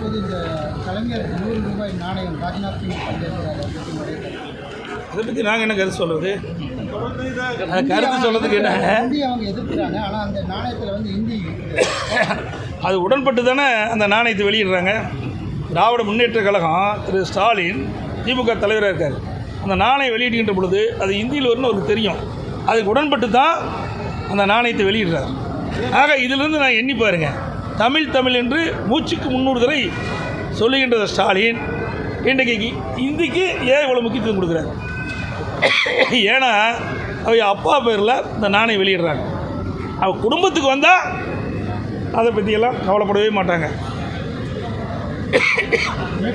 தற்போது இந்த கலைஞர் 100 ரூபாய் நாணயம் ராஜ்நாத் சிங் பங்கேற்கிறார். அதை பற்றி நாங்கள் என்ன கருத்து சொல்கிறது? கருத்து சொல்கிறதுக்கு என்ன? இந்தி அவங்க எதிர்க்கிறாங்க, ஆனால் அந்த நாணயத்தில் வந்து இந்தி அது உடன்பட்டு தானே அந்த நாணயத்தை வெளியிடுறாங்க. திராவிட முன்னேற்ற கழகம் திரு ஸ்டாலின் திமுக தலைவராக இருக்கார். அந்த நாணயம் வெளியிடுகின்ற பொழுது அது இந்தியில் வரும்னு அவருக்கு தெரியும். அதுக்கு உடன்பட்டு தான் அந்த நாணயத்தை வெளியிடுறார். ஆக இதிலிருந்து நான் எண்ணி பாருங்கள், தமிழ் என்று மூச்சுக்கு 300 தடவை சொல்லுகின்ற ஸ்டாலின் இன்றைக்கு இந்திக்கு ஏன் இவ்வளோ முக்கியத்துவம் கொடுக்குறாரு? ஏன்னா அவங்க அப்பா பேரில் இந்த நாணயம் வெளியிடுறாங்க. அவள் குடும்பத்துக்கு வந்தால் அதை பற்றியெல்லாம் கவலைப்படவே மாட்டாங்க.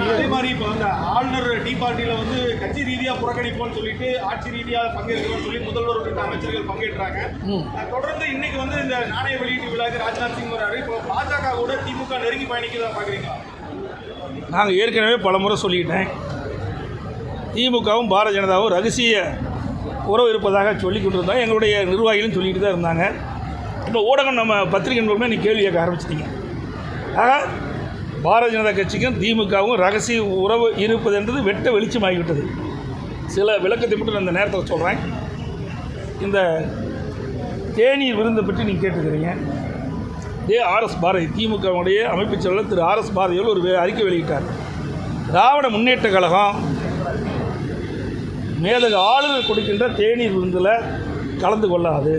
அதே மாதிரி இப்போ வந்து ஆளுநர் டீ பார்ட்டியில் வந்து கட்சி ரீதியாக புறக்கணிப்போம்னு சொல்லிட்டு ஆட்சி ரீதியாக பங்கேற்கிறோம்னு சொல்லி முதல்வர் உள்ளிட்ட அமைச்சர்கள் பங்கேற்றாங்க. தொடர்ந்து இன்னைக்கு வந்து இந்த நாணய வெளியீட்டு விழாக்கு ராஜ்நாத் சிங் வராரு. இப்போ பாஜக கூட திமுக நெருங்கி பயணிக்கிறதா பார்க்குறீங்களா? நாங்கள் ஏற்கனவே பல முறை சொல்லிக்கிட்டேன், திமுகவும் பாரதிய ஜனதாவும் ரகசிய உறவு இருப்பதாக சொல்லி கொண்டிருந்தோம். எங்களுடைய நிர்வாகிகளும் சொல்லிட்டு தான் இருந்தாங்க. இப்போ ஊடகம் நம்ம பத்திரிகை நண்பர்களுமே நீ கேள்வி கேட்க ஆரம்பிச்சிட்டிங்க. ஆக பாரதிய ஜனதா கட்சிக்கும் திமுகவும் ரகசிய உறவு இருப்பது என்றது வெட்ட வெளிச்சமாகிவிட்டது. சில விளக்கத்தை மட்டும் நான் இந்த நேரத்தில் சொல்கிறேன். இந்த தேநீர் விருந்தை பற்றி நீங்கள் கேட்டுக்கிறீங்க. ஆர்எஸ் பாரதி திமுகவுடைய அமைப்பு செயலாளர் திரு ஆர்எஸ் பாரதியோடு ஒரு அறிக்கை வெளியிட்டார். திராவிட முன்னேற்ற கழகம் மேதகு ஆளுநர் கொடுக்கின்ற தேநீர் விருந்தில் கலந்து கொள்ளாது.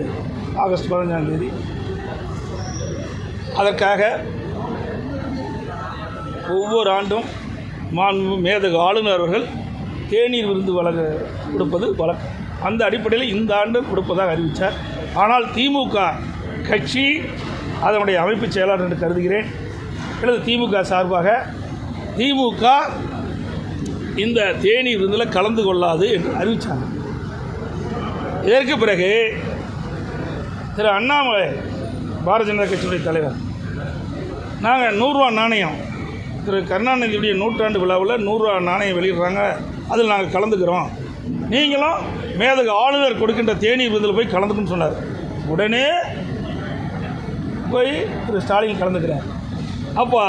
ஆகஸ்ட் 15ஆம் தேதி அதற்காக ஒவ்வொரு ஆண்டும் மேதகு ஆளுநர் அவர்கள் தேநீர் விருந்து கொடுப்பது வழக்கம். அந்த அடிப்படையில் இந்த ஆண்டு கொடுப்பதாக அறிவித்தார். ஆனால் திமுக கட்சி அதனுடைய அமைப்பு செயலாளர் என்று கருதுகிறேன். அல்லது திமுக சார்பாக திமுக இந்த தேநீர் விருந்தில் கலந்து கொள்ளாது என்று அறிவித்தாங்க. இதற்கு பிறகு திரு அண்ணாமலை பாரதிய ஜனதா கட்சியுடைய தலைவர், நாங்கள் 100 ரூபா நாணயம் திரு கருணாநிதியுடைய 100ஆண்டு விழாவில் 100 ரூபா நாணயம் வெளியிடுறாங்க, அதில் நாங்கள் கலந்துக்கிறோம், நீங்களும் மேதகு ஆளுநர் கொடுக்கின்ற தேநீர் விருந்தில் போய் கலந்துக்குன்னு சொன்னார். உடனே போய் திரு ஸ்டாலின் கலந்துக்கிறார். அப்போ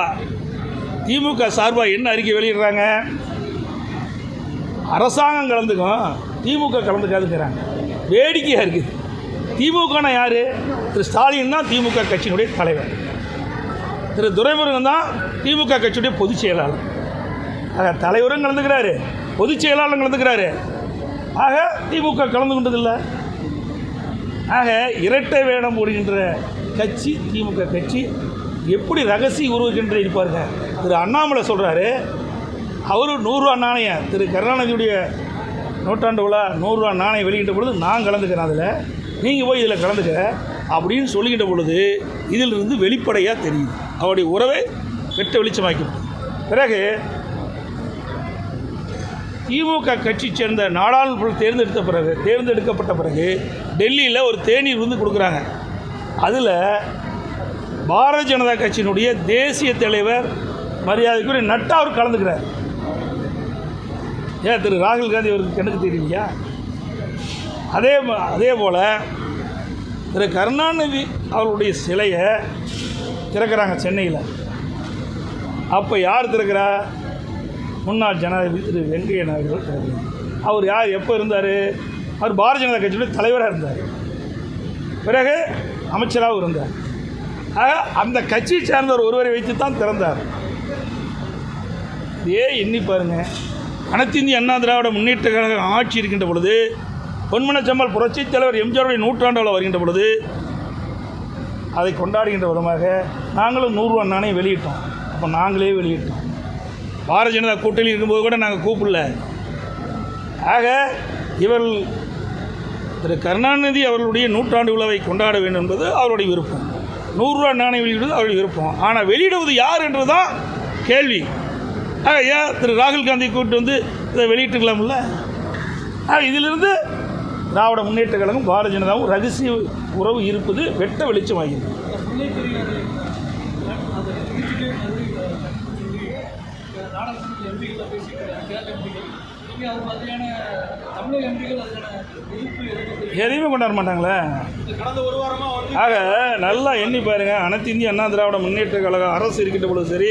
திமுக சார்பாக என்ன அறிக்கை வெளியிடுறாங்க? அரசாங்கம் கலந்துக்கும், திமுக கலந்துக்காதுங்கிறாங்க. வேடிக்கையாக இருக்குது. திமுகனா யார்? திரு ஸ்டாலின் தான் திமுக கட்சியினுடைய தலைவர். திரு துரைமுருகன் தான் திமுக கட்சியுடைய பொதுச் செயலாளர். ஆக தலைவரும் கலந்துக்கிறாரு, பொதுச் செயலாளரும் கலந்துக்கிறாரு. ஆக திமுக கலந்து கொண்டதில்லை. ஆக இரட்டை வேடம் போடுகின்ற கட்சி திமுக கட்சி. எப்படி ரகசிய உருவகின்ற இருப்பாருங்க. திரு அண்ணாமலை சொல்கிறாரு, அவர் 100 ரூபா நாணயம் திரு கருணாநிதியுடைய 100ஆண்டு விழா 100 ரூபா நாணயம் வெளியிட்ட பொழுது நான் கலந்துக்கிறேன், அதில் நீங்கள் போய் இதில் கலந்துக்க அப்படின்னு சொல்லிக்கிட்ட பொழுது இதிலிருந்து வெளிப்படையாக தெரியுது அவருடைய உறவை வெட்ட வெளிச்சமாக்கும். பிறகு திமுக கட்சி சேர்ந்த நாடாளுமன்ற தேர்ந்தெடுக்கப்பட்ட பிறகு டெல்லியில் ஒரு தேநீர் விருந்து கொடுக்குறாங்க. அதில் பாரதிய ஜனதா கட்சியினுடைய தேசிய தலைவர் மரியாதைக்குரிய நட்டா அவர் கலந்துக்கிறார். ஏன் திரு ராகுல் காந்தி அவருக்கு எனக்கு தெரியலையா? அதே போல் திரு கருணாநிதி அவருடைய சிலையை திறக்கிறாங்க சென்னையில். அப்போ யார் திறக்கிறா? முன்னாள் ஜனாதிபதி திரு வெங்கையா நாயுடு திறக்கிறார். அவர் யார்? எப்போ இருந்தார்? அவர் பாரதிய ஜனதா கட்சியுடைய தலைவராக இருந்தார், பிறகு அமைச்சராகவும் இருந்தார். ஆக அந்த கட்சியை சேர்ந்தவர் ஒருவரை வைத்து தான் திறந்தார். எண்ணி பாருங்கள். அனைத்து இந்திய அண்ணா திராவிட முன்னேற்ற கழகம் ஆட்சி இருக்கின்ற பொழுது, பொன்மனச்செம்மல் புரட்சித் தலைவர் எம்ஜிஆருடைய 100ஆண்டு விழா வருகின்ற பொழுது அதை கொண்டாடுகின்ற விதமாக நாங்களும் 100 ரூபா நாணயம் வெளியிட்டோம். அப்போ நாங்களே வெளியிட்டோம். பாரதிய ஜனதா கூட்டணியில் இருக்கும்போது கூட நாங்கள் கூப்பிடல. ஆக இவர்கள் திரு கருணாநிதி அவர்களுடைய 100ஆண்டு விழாவை கொண்டாட வேண்டும் என்பது அவருடைய விருப்பம். 100 ரூபா நாணயம் வெளியிடுவது அவருடைய விருப்பம். ஆனால் வெளியிடுவது யார் என்றது தான் கேள்வி. ஆக ஏன் திரு ராகுல் காந்தி கூப்பிட்டு வந்து இதை வெளியிட்டுக்கலாம்ல? ஆக இதிலிருந்து திராவிட முன்னேற்ற கழகம் பாரதிய ஜனதாவும் ரகசிய உறவு இருப்பது வெட்ட வெளிச்சமாகிறது. எதையுமே கொண்டாட மாட்டாங்களே. கடந்த ஒரு வாரமா வந்து ஆக நல்லா எண்ணி பாருங்க, அனைத்து இந்திய அண்ணா திராவிட முன்னேற்ற கழக அரசு இருக்கின்ற பொழுது சரி,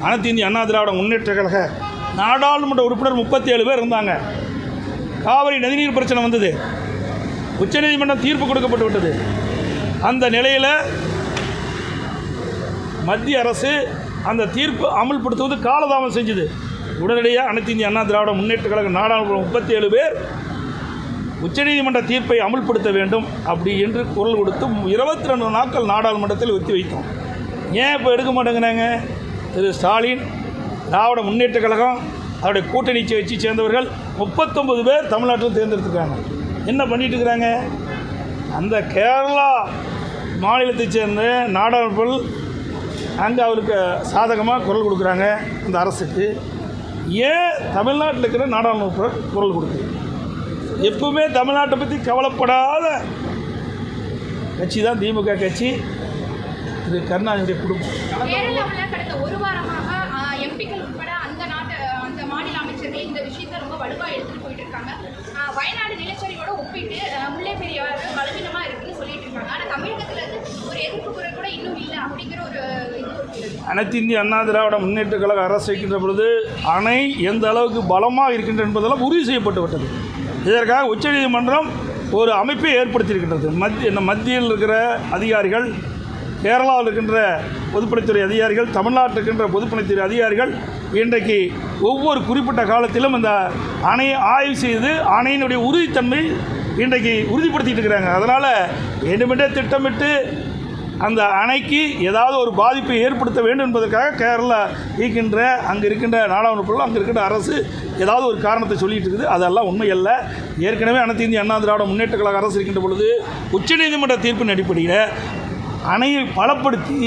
அனைத்து இந்திய அண்ணா திராவிட முன்னேற்ற கழக நாடாளுமன்ற உறுப்பினர் 37 பேர் இருந்தாங்க. காவிரி நதிநீர் பிரச்சனை வந்தது, உச்சநீதிமன்றம் தீர்ப்பு கொடுக்கப்பட்டு விட்டது. அந்த நிலையில் மத்திய அரசு அந்த தீர்ப்பு அமல்படுத்துவது காலதாமதம் செஞ்சது. உடனடியாக அனைத்து இந்திய அண்ணா திராவிட முன்னேற்ற கழக நாடாளுமன்ற 37 பேர் உச்சநீதிமன்ற தீர்ப்பை அமல்படுத்த வேண்டும் அப்படி என்று குரல் கொடுத்து 22 நாட்கள் நாடாளுமன்றத்தில் ஒத்தி வைத்தோம். ஏன் இப்போ எடுக்க மாட்டேங்கிறாங்க? திரு ஸ்டாலின், திராவிட முன்னேற்ற கழகம், அவருடைய கூட்டணி வச்சு சேர்ந்தவர்கள் 39 பேர் தமிழ்நாட்டில் தேர்ந்தெடுத்துருக்காங்க. என்ன பண்ணிட்டு இருக்கிறாங்க? அந்த கேரளா மாநிலத்தைச் சேர்ந்த நாடாளுமன்ற அங்கே அவருக்கு சாதகமாக குரல் கொடுக்குறாங்க அந்த அரசுக்கு. ஏன் தமிழ்நாட்டில் இருக்கிற நாடாளுமன்ற குரல் கொடுக்குது? எப்பவுமே தமிழ்நாட்டை பற்றி கவலைப்படாத கட்சி தான் திமுக கட்சி, திரு கருணாநிதியுடைய குடும்பம். கேரளாவில் கடந்த ஒரு வாரமாக எம்பிக்கள் உட்பட அந்த மாநில அமைச்சர்கள் இந்த விஷயத்தை ரொம்ப வலுவாக எடுத்துகிட்டு போயிட்டு இருக்காங்க. வயநாடு நிலச்சரிவோட ஒப்பிட்டு முல்லை பெரியாறு பலவீனமாக இருக்குன்னு சொல்லிட்டு இருக்காங்க. ஆனால் தமிழகத்தில் இருந்து ஒரு எதிர்ப்பு குரல் கூட இன்னும் இல்லை அப்படிங்கிற ஒரு இது. அனைத்து இந்திய அண்ணா திராவிட முன்னேற்ற கழக அரசு இருக்கின்ற பொழுது அணை எந்த அளவுக்கு பலமாக இருக்கின்ற என்பதெல்லாம் உறுதி செய்யப்பட்டு விட்டது. இதற்காக உச்சநீதிமன்றம் ஒரு அமைப்பை ஏற்படுத்தியிருக்கின்றது. மத்தியில் இருக்கிற அதிகாரிகள், கேரளாவில் இருக்கின்ற பொதுப்பணித்துறை அதிகாரிகள், தமிழ்நாட்டில் இருக்கின்ற பொதுப்பணித்துறை அதிகாரிகள் இன்றைக்கு ஒவ்வொரு குறிப்பிட்ட காலத்திலும் இந்த அணையை ஆய்வு செய்து அணையினுடைய உறுதித்தன்மை இன்றைக்கு உறுதிப்படுத்திட்டு இருக்கிறாங்க. அதனால் வேண்டுமென்றே திட்டமிட்டு அந்த அணைக்கு ஏதாவது ஒரு பாதிப்பை ஏற்படுத்த வேண்டும் என்பதற்காக கேரளா அங்கே இருக்கின்ற நாடாளுமன்ற அங்கே இருக்கின்ற அரசு ஏதாவது ஒரு காரணத்தை சொல்லிட்டு இருக்குது. அதெல்லாம் உண்மையல்ல. ஏற்கனவே அனைத்து இந்திய அண்ணா திராவிட முன்னேற்ற கழக அரசு இருக்கின்ற பொழுது உச்சநீதிமன்ற தீர்ப்பின் அடிப்படையில் அணையை பலப்படுத்தி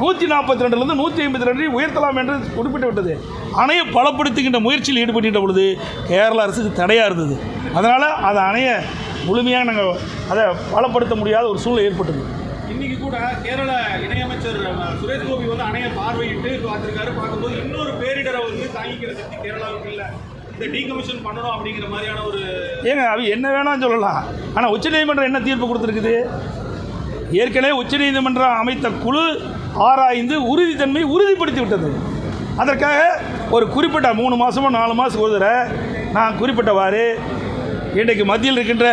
142லேருந்து 152 உயர்த்தலாம் என்று குறிப்பிட்டு விட்டது. அணையை பலப்படுத்துகின்ற முயற்சியில் ஈடுபட்டுகின்ற பொழுது கேரள அரசுக்கு தடையாக இருந்தது. அதனால் அந்த அணையை முழுமையாக நாங்கள் அதை பலப்படுத்த முடியாத ஒரு சூழ்நிலை ஏற்பட்டது. இன்னைக்கு கூட கேரள இணையமைச்சர் சுரேஷ் கோபி வந்து அணையை பார்வையிட்டு பார்த்துருக்காரு. பார்க்கும்போது இன்னொரு பேரிடரை வந்து தாங்கிக்கிற சக்தி கேரளாவுக்கு இல்லை, இந்த டீகமிஷன் பண்ணணும் அப்படிங்கிற மாதிரியான ஒரு அவ என்ன வேணாம்னு சொல்லலாம். ஆனால் உச்சநீதிமன்றம் என்ன தீர்ப்பு கொடுத்துருக்குது? ஏற்கனவே உச்சநீதிமன்றம் அமைத்த குழு ஆராய்ந்து உறுதித்தன்மையை உறுதிப்படுத்தி விட்டது. அதற்காக ஒரு குறிப்பிட்ட 3 மாதமோ 4 மாதத்துக்கு ஒரு தடவை நான் குறிப்பிட்டவாறு இன்றைக்கு மத்தியில் இருக்கின்ற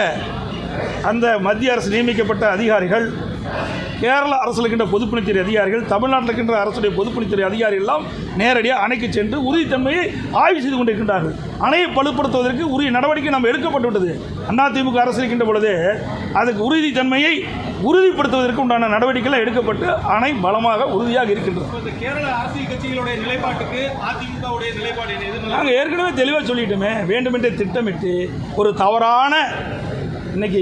அந்த மத்திய அரசு நியமிக்கப்பட்ட அதிகாரிகள், கேரள அரசில் இருக்கின்ற பொதுப்பணித்துறை அதிகாரிகள், தமிழ்நாட்டில் இருக்கின்ற அரசுடைய பொதுப்பணித்துறை அதிகாரிகள் எல்லாம் நேரடியாக அணைக்கு சென்று உறுதித்தன்மையை ஆய்வு செய்து கொண்டிருக்கின்றார்கள். அணையை பலுப்படுத்துவதற்கு உரிய நடவடிக்கை நம்ம எடுக்கப்பட்டு விட்டது. அதிமுக அரசு இருக்கின்ற பொழுது அதுக்கு உறுதித்தன்மையை உறுதிப்படுத்துவதற்கு உண்டான நடவடிக்கைகள் எடுக்கப்பட்டு அணை பலமாக உறுதியாக இருக்கின்றது. கேரள அரசியல் கட்சிகளுடைய நிலைப்பாட்டுக்கு அதிமுகவுடைய நிலைப்பாடு என்ன? நாங்கள் ஏற்கனவே தெளிவாக சொல்லிட்டோமே. வேண்டுமென்றே திட்டமிட்டு ஒரு தவறான இன்றைக்கி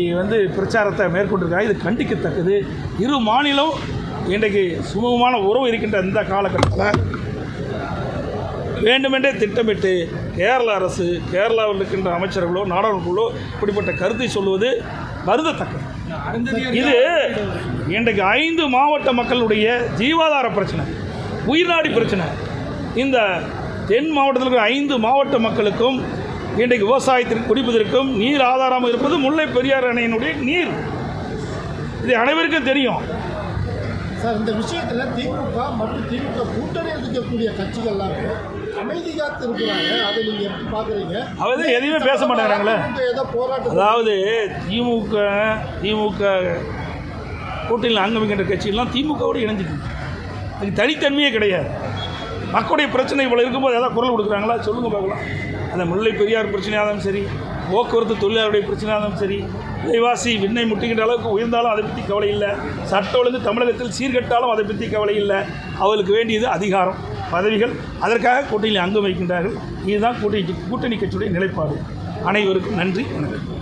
பிரச்சாரத்தை மேற்கொண்டிருக்காங்க. இது கண்டிக்கத்தக்கது. இரு மாநிலம் இன்றைக்கு சுமூகமான உறவு இருக்கின்ற இந்த காலகட்டத்தில் வேண்டுமென்றே திட்டமிட்டு கேரள அரசு, கேரளாவில் இருக்கின்ற அமைச்சர்களோ நாடாளுமன்றங்களோ இப்படிப்பட்ட கருத்தை சொல்வது வருந்தத்தக்கது. இது இன்றைக்கு 5 மாவட்ட மக்களுடைய ஜீவாதார பிரச்சனை, உயிர்நாடி பிரச்சனை. இந்த தென் மாவட்டத்தில் இருக்கிற 5 மாவட்ட மக்களுக்கும் இன்றைக்கு விவசாயத்திற்கு குடிப்பதற்கும் நீர் ஆதாரமாக இருப்பது முல்லை பெரியாறு அணையினுடைய நீர். இது அனைவருக்கும் தெரியும். சார், இந்த விஷயத்தில் திமுக மற்றும் திமுக கூட்டணி இருக்கக்கூடிய கட்சிகள்லாம் அமைதி காத்து இருக்கிறாங்க. அதை நீங்கள் எப்படி பார்க்குறீங்க? அதாவது எதையுமே பேச மாட்டேங்கிறாங்களே. ஏதோ போராட்டம், அதாவது திமுக கூட்டணியில் அங்கமிக்கின்ற கட்சியெல்லாம் திமுகவோடு இணைஞ்சிருக்கு. அதுக்கு தனித்தன்மையே கிடையாது. மக்களுடைய பிரச்சனை இவ்வளோ இருக்கும்போது ஏதாவது குரல் கொடுக்குறாங்களா? சொல்லுங்கள் பார்க்கலாம். அந்த முல்லை பெரியார் பிரச்சனையாக இருந்தாலும் சரி, போக்குவரத்து தொழிலாளருடைய பிரச்சனையாக இருந்தாலும் சரி, விலைவாசி விண்ணை முட்டுகின்ற அளவுக்கு உயர்ந்தாலும் அதை பற்றி கவலை இல்லை. சட்ட ஒழுங்கு தமிழகத்தில் சீர்கட்டாலும் அதை பற்றி கவலை இல்லை. அவர்களுக்கு வேண்டியது அதிகாரம், பதவிகள். அதற்காக கூட்டணியில் அங்கம் வைக்கின்றார்கள். இதுதான் கூட்டணி கட்சியுடைய நிலைப்பாடு. அனைவருக்கும் நன்றி, வணக்கம்.